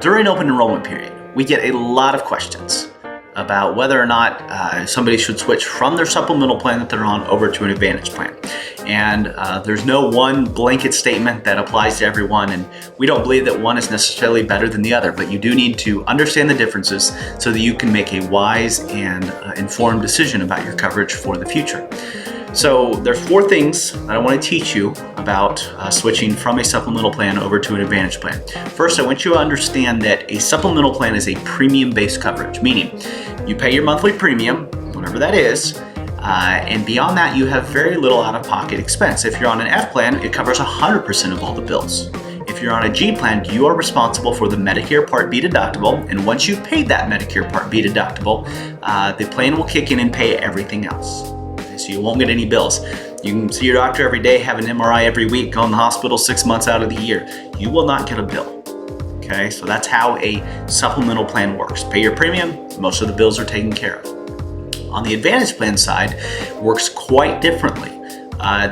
During open enrollment period, we get a lot of questions about whether or not somebody should switch from their supplemental plan that they're on over to an Advantage plan. And there's no one blanket statement that applies to everyone, and we don't believe that one is necessarily better than the other, but you do need to understand the differences so that you can make a wise and informed decision about your coverage for the future. So there's 4 things that I want to teach you about switching from a supplemental plan over to an Advantage plan. First, I want you to understand that a supplemental plan is a premium-based coverage, meaning you pay your monthly premium, whatever that is, and beyond that, you have very little out-of-pocket expense. If you're on an F plan, it covers 100% of all the bills. If you're on a G plan, you are responsible for the Medicare Part B deductible, and once you've paid that Medicare Part B deductible, the plan will kick in and pay everything else. So you won't get any bills. You can see your doctor every day, have an MRI every week, go in the hospital 6 months out of the year. You will not get a bill. Okay, so that's how a supplemental plan works. Pay your premium, most of the bills are taken care of. On the Advantage plan side, works quite differently.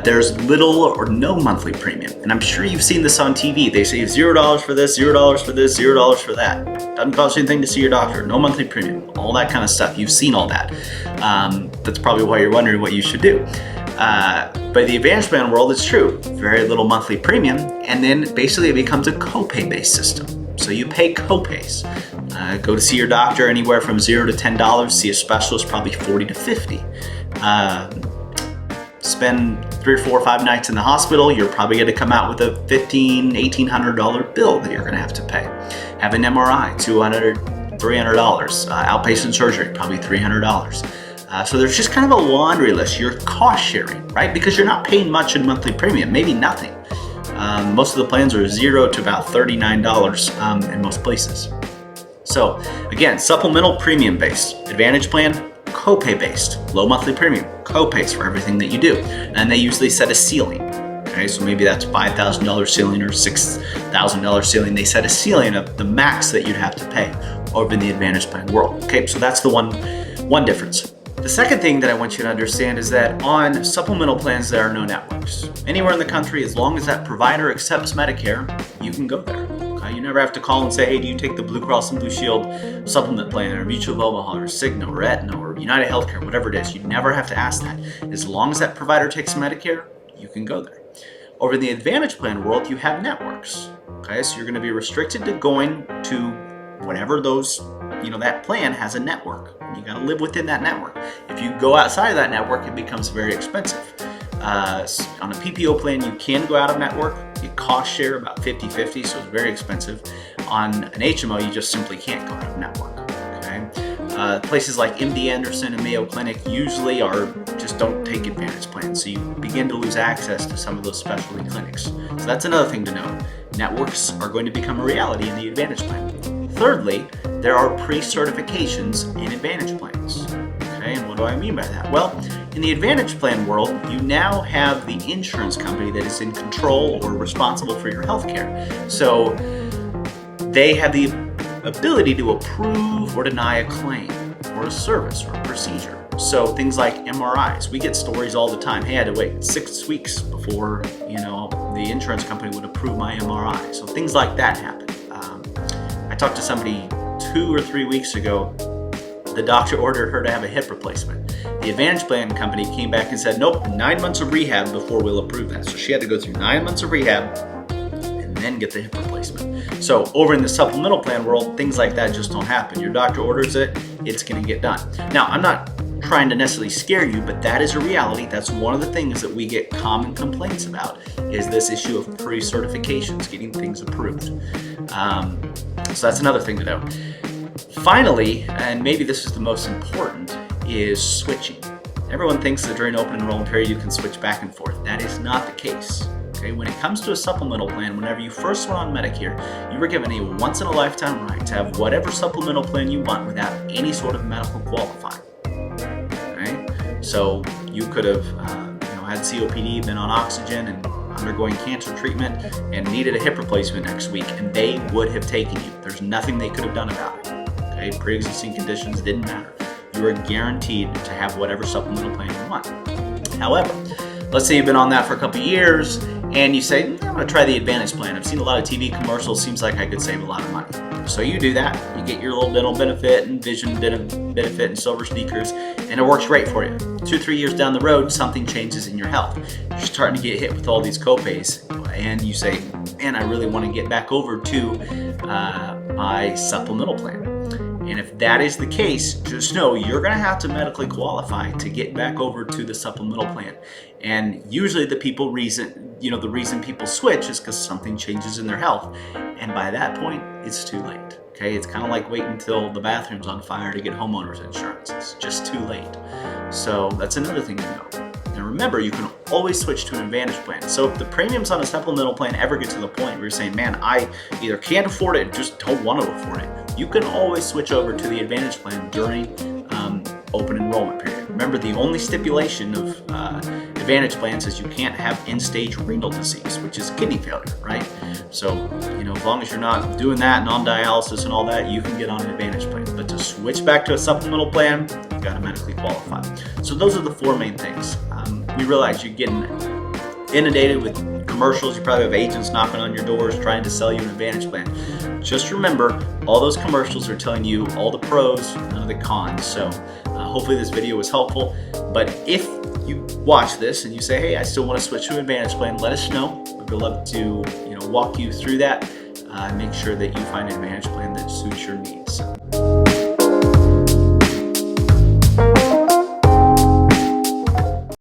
There's little or no monthly premium, and I'm sure you've seen this on TV. They say $0 for this, $0 for this, $0 for that. Doesn't cost you anything to see your doctor, no monthly premium, all that kind of stuff. You've seen all that. That's probably why you're wondering what you should do. But the Advantage plan world, it's true. Very little monthly premium, and then basically it becomes a copay-based system. So you pay copays. Go to see your doctor anywhere from $0 to $10. See a specialist, probably $40 to $50. Spend 3 or 4 or 5 nights in the hospital, you're probably going to come out with a $1,500, $1,800 bill that you're going to have to pay. Have an MRI, $200, $300. Outpatient surgery, probably $300. So there's just kind of a laundry list. You're cost sharing, right? Because you're not paying much in monthly premium, maybe nothing. Most of the plans are $0 to about $39 in most places. So again, supplemental premium based, Advantage plan, copay based, low monthly premium, copays for everything that you do. And they usually set a ceiling. Okay, so maybe that's $5,000 ceiling or $6,000 ceiling. They set a ceiling of the max that you'd have to pay over in the Advantage plan world. Okay, so that's the one difference. The second thing that I want you to understand is that on supplemental plans, there are no networks. Anywhere in the country, as long as that provider accepts Medicare, you can go there. Okay? You never have to call and say, hey, do you take the Blue Cross and Blue Shield supplement plan, or Mutual of Omaha, or Cigna, or Aetna, or United Healthcare, whatever it is. You never have to ask that. As long as that provider takes Medicare, you can go there. Over in the Advantage plan world, you have networks. Okay, so you're going to be restricted to going to whatever those, that plan has a network. You got to live within that network. If you go outside of that network, it becomes very expensive. On a PPO plan, you can go out of network. You cost share about 50-50, so it's very expensive. On an HMO, you just simply can't go out of network. Okay? Places like MD Anderson and Mayo Clinic usually just don't take Advantage plans, so you begin to lose access to some of those specialty clinics. So that's another thing to know. Networks are going to become a reality in the Advantage plan. Thirdly, there are pre-certifications in Advantage plans. Okay, and what do I mean by that? Well, in the Advantage plan world, you now have the insurance company that is in control or responsible for your health care. So they have the ability to approve or deny a claim or a service or a procedure. So things like MRIs, we get stories all the time. Hey, I had to wait 6 weeks before, the insurance company would approve my MRI. So things like that happen. I talked to somebody 2 or 3 weeks ago. The doctor ordered her to have a hip replacement. The Advantage plan company came back and said, nope, 9 months of rehab before we'll approve that. So she had to go through 9 months of rehab and then get the hip replacement. So over in the supplemental plan world, things like that just don't happen. Your doctor orders it, it's going to get done. Now, I'm not trying to necessarily scare you, but that is a reality. That's one of the things that we get common complaints about, is this issue of pre-certifications, getting things approved. So that's another thing to know. Finally, and maybe this is the most important, is switching. Everyone thinks that during open enrollment period you can switch back and forth. That is not the case. Okay, when it comes to a supplemental plan, whenever you first went on Medicare, you were given a once-in-a-lifetime right to have whatever supplemental plan you want without any sort of medical qualifying. Okay, so you could have had COPD, been on oxygen, and undergoing cancer treatment, and needed a hip replacement next week, and they would have taken you. There's nothing they could have done about it. Okay, pre-existing conditions didn't matter. You were guaranteed to have whatever supplemental plan you want. However, let's say you've been on that for a couple years and you say, I'm going to try the Advantage plan. I've seen a lot of TV commercials. Seems like I could save a lot of money. So you do that, you get your little dental benefit and vision benefit and silver sneakers, and it works great for you. 2-3 years down the road, something changes in your health. You're starting to get hit with all these copays, and you say, man, I really want to get back over to my supplemental plan. And if that is the case, just know you're going to have to medically qualify to get back over to the supplemental plan. And usually the reason people switch is because something changes in their health. And by that point, it's too late. Okay, it's kind of like waiting until the bathroom's on fire to get homeowners insurance. It's just too late. So that's another thing to know. And remember, you can always switch to an Advantage plan. So if the premiums on a supplemental plan ever get to the point where you're saying, man, I either can't afford it or just don't want to afford it, you can always switch over to the Advantage plan during open enrollment period. Remember, the only stipulation of Advantage plans is you can't have end-stage renal disease, which is kidney failure, right? So, as long as you're not doing that and on dialysis and all that, you can get on an Advantage plan. But to switch back to a supplemental plan, you've got to medically qualify. So those are the 4 main things. We realize you're getting inundated with commercials. You probably have agents knocking on your doors trying to sell you an Advantage plan. Just remember, all those commercials are telling you all the pros, none of the cons. So hopefully this video was helpful. But if you watch this and you say, hey, I still want to switch to an Advantage plan, let us know. We'd love to walk you through that and make sure that you find an Advantage plan that suits your needs.